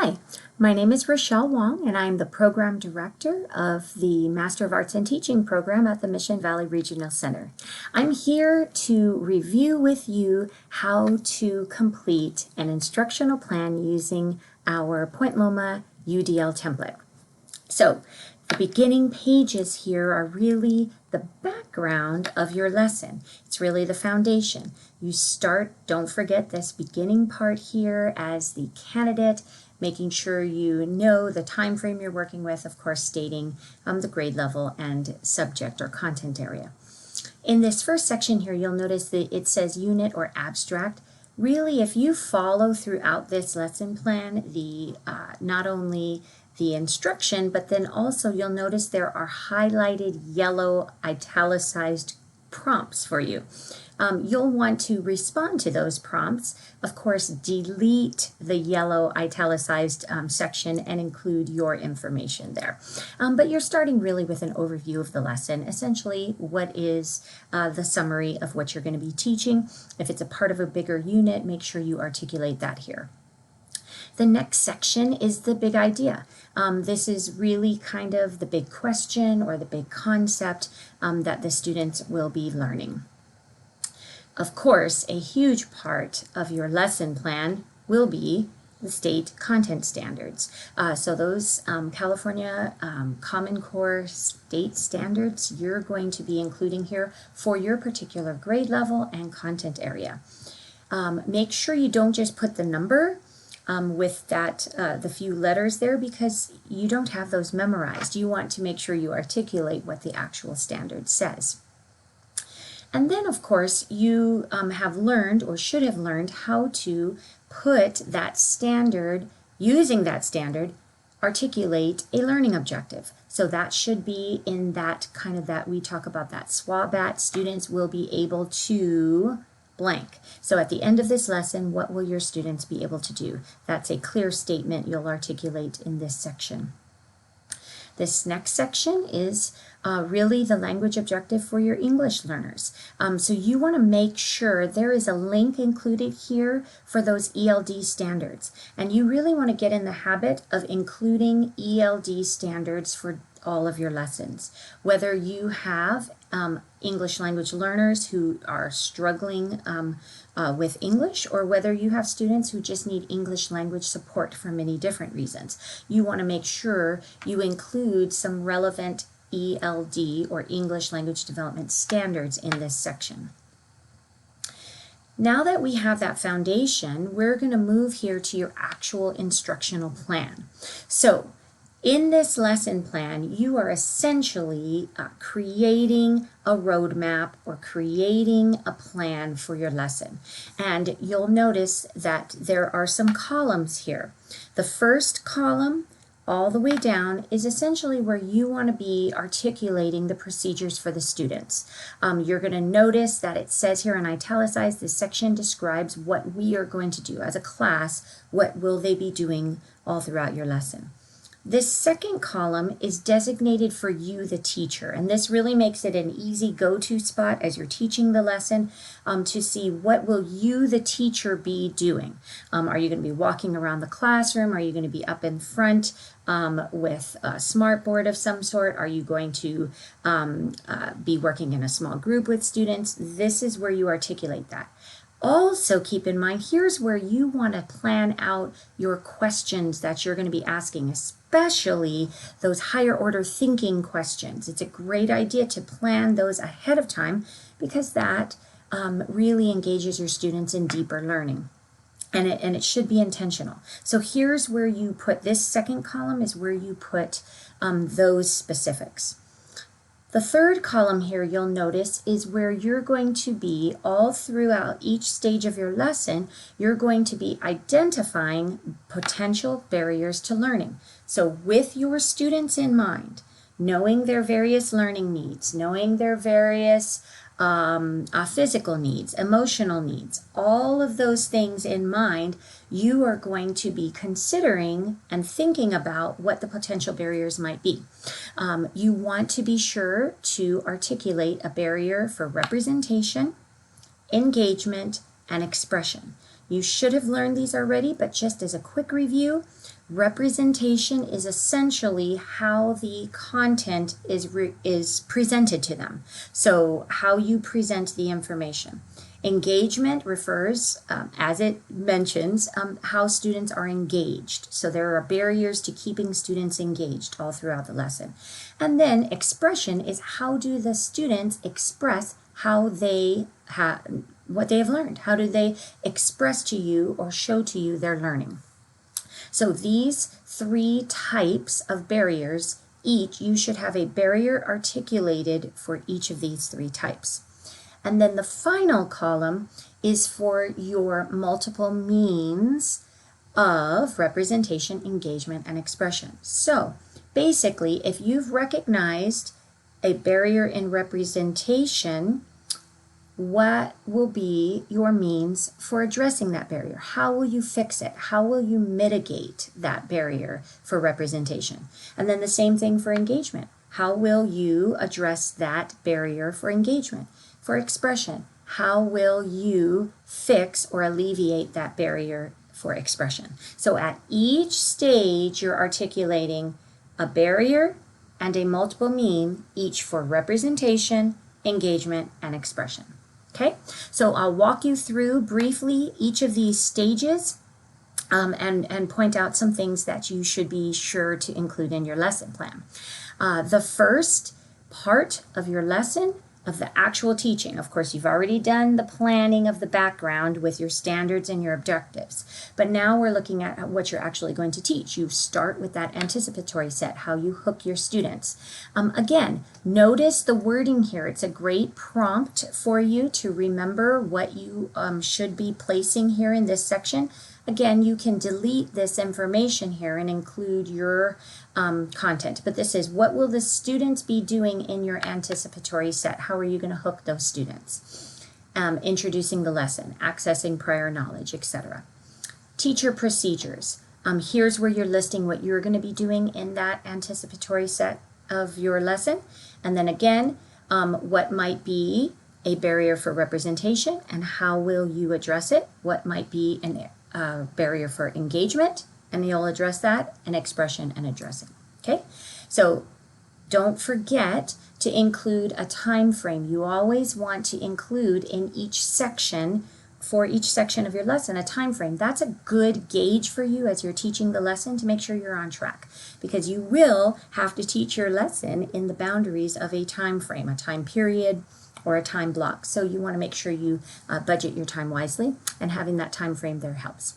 Hi, my name is Rochelle Wong, and I am the Program Director of the Master of Arts in Teaching program at the Mission Valley Regional Center. I'm here to review with you how to complete an instructional plan using our Point Loma UDL template. So, the beginning pages here are really the background of your lesson. It's really the foundation. You start, don't forget this beginning part here as the candidate, making sure you know the time frame you're working with, of course stating the grade level and subject or content area. In this first section here, you'll notice that it says unit or abstract. Really, if you follow throughout this lesson plan, not only the instruction, but then also you'll notice there are highlighted yellow italicized prompts for you. You'll want to respond to those prompts. Of course, delete the yellow italicized section and include your information there. But you're starting really with an overview of the lesson. Essentially, what is the summary of what you're going to be teaching? If it's a part of a bigger unit, make sure you articulate that here. The next section is the big idea. This is really kind of the big question or the big concept that the students will be learning. Of course, a huge part of your lesson plan will be the state content standards. So those California Common Core state standards you're going to be including here for your particular grade level and content area. Make sure you don't just put the number with that the few letters there, because you don't have those memorized. You want to make sure you articulate what the actual standard says. And then, of course, you have learned or should have learned how to put that standard, using that standard, articulate a learning objective. So that should be in that kind of that we talk about that SWABAT. Students will be able to blank. So at the end of this lesson, what will your students be able to do? That's a clear statement you'll articulate in this section. This next section is really the language objective for your English learners. So you want to make sure there is a link included here for those ELD standards. And you really want to get in the habit of including ELD standards for all of your lessons. Whether you have English language learners who are struggling with English, or whether you have students who just need English language support for many different reasons. You want to make sure you include some relevant ELD or English language development standards in this section. Now that we have that foundation, we're going to move here to your actual instructional plan. So in this lesson plan, you are essentially creating a roadmap or creating a plan for your lesson. And you'll notice that there are some columns here. The first column all the way down is essentially where you want to be articulating the procedures for the students. You're going to notice that it says here in italicized, this section describes what we are going to do as a class. What will they be doing all throughout your lesson? This second column is designated for you, the teacher, and this really makes it an easy go-to spot as you're teaching the lesson to see what will you, the teacher, be doing. Are you going to be walking around the classroom? Are you going to be up in front with a smartboard of some sort? Are you going to be working in a small group with students? This is where you articulate that. Also keep in mind, here's where you want to plan out your questions that you're going to be asking, especially those higher order thinking questions. It's a great idea to plan those ahead of time because that really engages your students in deeper learning. And it should be intentional. So here's where you put this second column is where you put those specifics. The third column here, you'll notice, is where you're going to be all throughout each stage of your lesson, you're going to be identifying potential barriers to learning. So with your students in mind, knowing their various learning needs, knowing their various physical needs, emotional needs, all of those things in mind, you are going to be considering and thinking about what the potential barriers might be. You want to be sure to articulate a barrier for representation, engagement, and expression. You should have learned these already, but just as a quick review, representation is essentially how the content is presented to them. So how you present the information. Engagement refers, as it mentions, how students are engaged. So there are barriers to keeping students engaged all throughout the lesson. And then expression is how do the students express how they what they have learned. How do they express to you or show to you their learning? So these three types of barriers, you should have a barrier articulated for each of these three types. And then the final column is for your multiple means of representation, engagement, and expression. So basically, if you've recognized a barrier in representation, what will be your means for addressing that barrier? How will you fix it? How will you mitigate that barrier for representation? And then the same thing for engagement. How will you address that barrier for engagement? For expression, how will you fix or alleviate that barrier for expression? So at each stage, you're articulating a barrier and a multiple mean, each for representation, engagement, and expression. Okay, so I'll walk you through briefly each of these stages and point out some things that you should be sure to include in your lesson plan. The first part of your lesson, of the actual teaching, of course, you've already done the planning of the background with your standards and your objectives, but now we're looking at what you're actually going to teach. You start with that anticipatory set, how you hook your students. Again, notice the wording here. It's a great prompt for you to remember what you should be placing here in this section. Again, you can delete this information here and include your content. But this is, what will the students be doing in your anticipatory set? How are you going to hook those students? Introducing the lesson, accessing prior knowledge, etc. Teacher procedures. Here's where you're listing what you're going to be doing in that anticipatory set of your lesson. And then again, what might be a barrier for representation and how will you address it? What might be an barrier for engagement, and you'll address that, and expression and addressing. Okay, so don't forget to include a time frame. You always want to include in each section, for each section of your lesson, a time frame. That's a good gauge for you as you're teaching the lesson to make sure you're on track, because you will have to teach your lesson in the boundaries of a time frame, a time period, or a time block. So you want to make sure you budget your time wisely, and having that time frame there helps.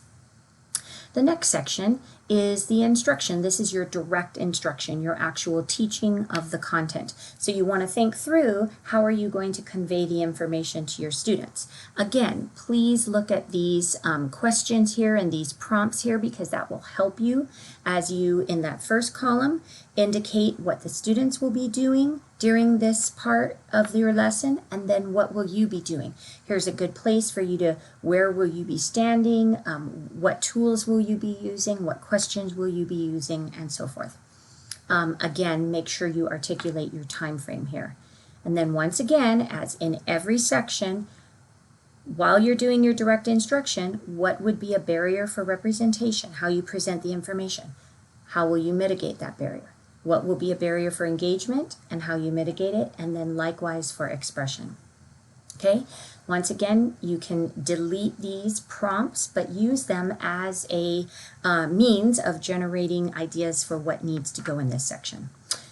The next section is the instruction. This is your direct instruction, your actual teaching of the content. So you want to think through, how are you going to convey the information to your students? Again, please look at these questions here and these prompts here, because that will help you as you, in that first column, indicate what the students will be doing during this part of your lesson, and then what will you be doing. Here's a good place for you to, where will you be standing, what tools will you be using, what questions will you be using, and so forth. Again, make sure you articulate your time frame here. And then once again, as in every section, while you're doing your direct instruction, what would be a barrier for representation? How you present the information. How will you mitigate that barrier? What will be a barrier for engagement and how you mitigate it, and then likewise for expression. Okay, once again, you can delete these prompts, but use them as a means of generating ideas for what needs to go in this section.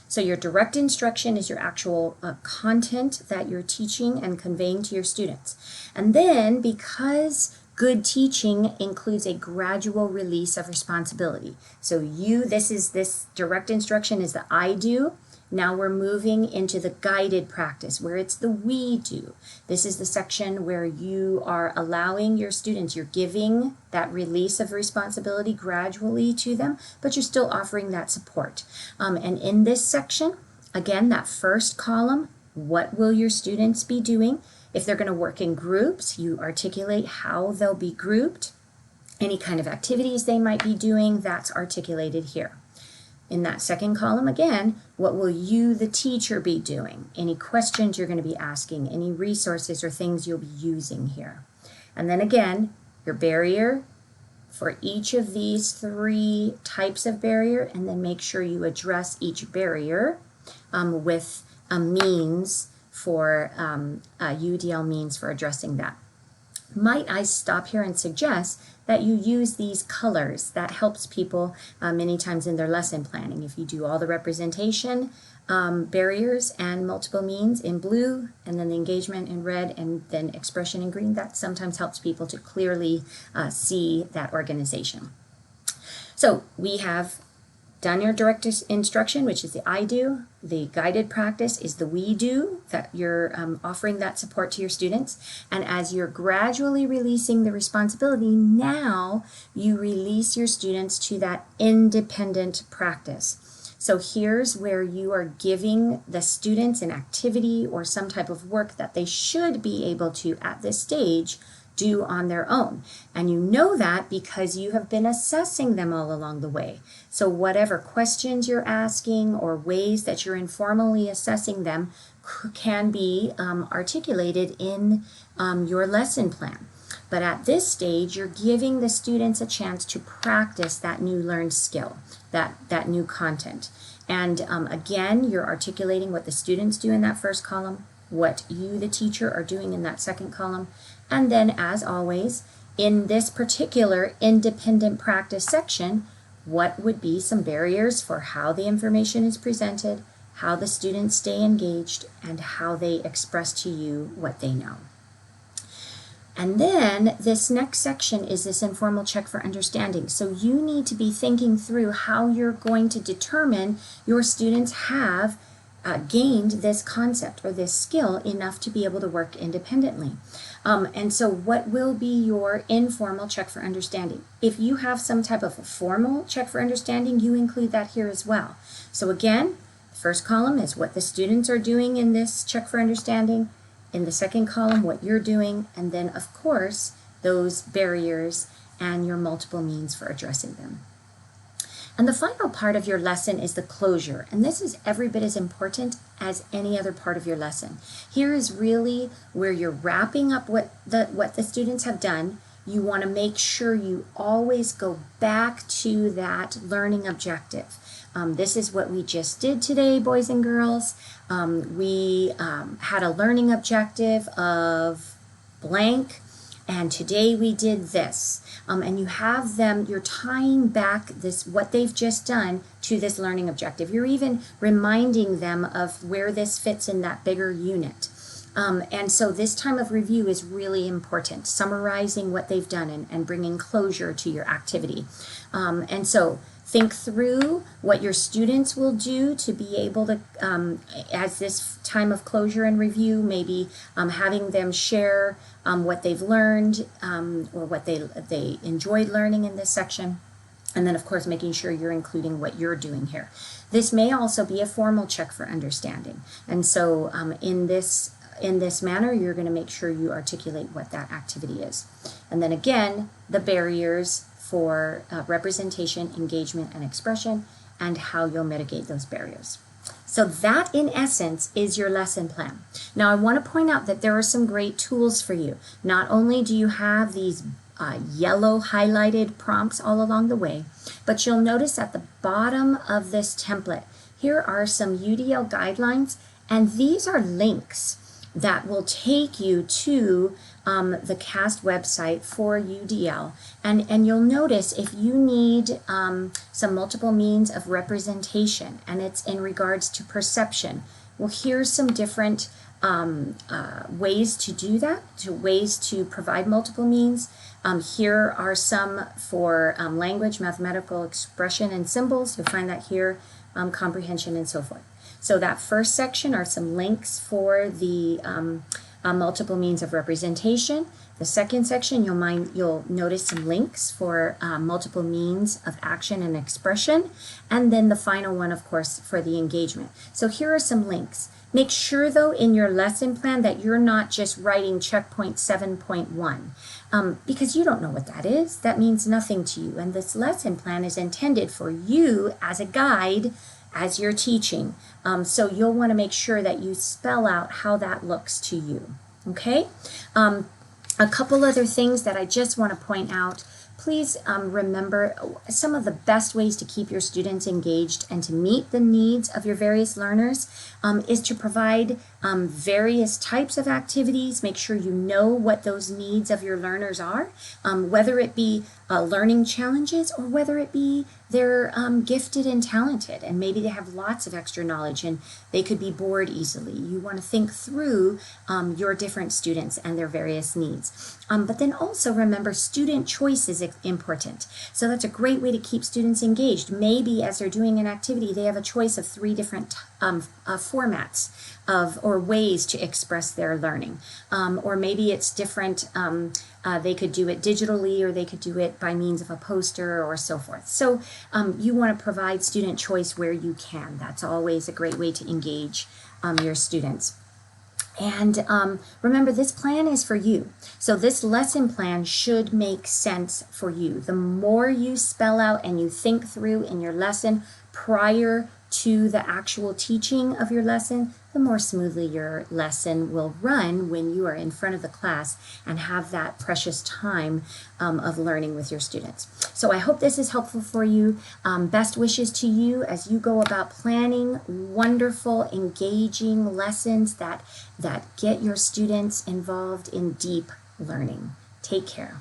So your direct instruction is your actual content that you're teaching and conveying to your students. And then, because good teaching includes a gradual release of responsibility. So this direct instruction is the I do. Now we're moving into the guided practice, where it's the we do. This is the section where you are allowing your students, you're giving that release of responsibility gradually to them, but you're still offering that support. And in this section, again, that first column, what will your students be doing? If they're going to work in groups, you articulate how they'll be grouped. Any kind of activities they might be doing, that's articulated here. In that second column, again, what will you, the teacher, be doing? Any questions you're going to be asking, any resources or things you'll be using here. And then again, your barrier for each of these 3 types of barrier, and then make sure you address each barrier with a means for a UDL means for addressing that. Might I stop here and suggest that you use these colors? That helps people many times in their lesson planning. If you do all the representation barriers and multiple means in blue, and then the engagement in red, and then expression in green, that sometimes helps people to clearly see that organization. So we have done your direct instruction, which is the I do. The guided practice is the we do, that you're offering that support to your students. And as you're gradually releasing the responsibility, now you release your students to that independent practice. So here's where you are giving the students an activity or some type of work that they should be able to, at this stage, do on their own. And you know that because you have been assessing them all along the way. So whatever questions you're asking or ways that you're informally assessing them can be articulated in your lesson plan. But at this stage, you're giving the students a chance to practice that new learned skill, that new content. And again, you're articulating what the students do in that first column, what you, the teacher, are doing in that second column. And then, as always, in this particular independent practice section, what would be some barriers for how the information is presented, how the students stay engaged, and how they express to you what they know. And then this next section is this informal check for understanding. So you need to be thinking through how you're going to determine your students have gained this concept or this skill enough to be able to work independently. And so what will be your informal check for understanding? If you have some type of a formal check for understanding, you include that here as well. So again, the first column is what the students are doing in this check for understanding. In the second column, what you're doing, and then of course, those barriers and your multiple means for addressing them. And the final part of your lesson is the closure. And this is every bit as important as any other part of your lesson. Here is really where you're wrapping up what the students have done. You want to make sure you always go back to that learning objective. This is what we just did today, boys and girls. We had a learning objective of blank, and today we did this. And you have them, you're tying back what they've just done to this learning objective. You're even reminding them of where this fits in that bigger unit. And so this time of review is really important, summarizing what they've done and bringing closure to your activity. And so think through what your students will do to be able to, as this time of closure and review, maybe having them share what they've learned or what they enjoyed learning in this section. And then, of course, making sure you're including what you're doing here. This may also be a formal check for understanding. And so in this manner, you're going to make sure you articulate what that activity is. And then again, the barriers for representation, engagement, and expression, and how you'll mitigate those barriers. So that, in essence, is your lesson plan. Now, I want to point out that there are some great tools for you. Not only do you have these yellow highlighted prompts all along the way, but you'll notice at the bottom of this template, here are some UDL guidelines, and these are links that will take you to the CAST website for UDL. And you'll notice if you need some multiple means of representation, and it's in regards to perception, well, here's some different ways to do that, ways to provide multiple means. Here are some for language, mathematical expression, and symbols. You'll find that here, comprehension, and so forth. So that first section are some links for the multiple means of representation. The second section, you'll notice some links for multiple means of action and expression. And then the final one, of course, for the engagement. So here are some links. Make sure, though, in your lesson plan that you're not just writing checkpoint 7.1 because you don't know what that is. That means nothing to you. And this lesson plan is intended for you as a guide as you're teaching. So you'll want to make sure that you spell out how that looks to you. Okay? A couple other things that I just want to point out. Please remember some of the best ways to keep your students engaged and to meet the needs of your various learners is to provide various types of activities. Make sure you know what those needs of your learners are, whether it be learning challenges or whether it be they're gifted and talented and maybe they have lots of extra knowledge and they could be bored easily. You want to think through your different students and their various needs. But then also remember student choice is important. So that's a great way to keep students engaged. Maybe as they're doing an activity, they have a choice of 3 different formats or ways to express their learning. Or maybe it's different, they could do it digitally or they could do it by means of a poster or so forth. So you want to provide student choice where you can. That's always a great way to engage your students. And remember, this plan is for you. So this lesson plan should make sense for you. The more you spell out and you think through in your lesson prior to the actual teaching of your lesson, the more smoothly your lesson will run when you are in front of the class and have that precious time of learning with your students. So I hope this is helpful for you. Best wishes to you as you go about planning wonderful, engaging lessons that get your students involved in deep learning. Take care.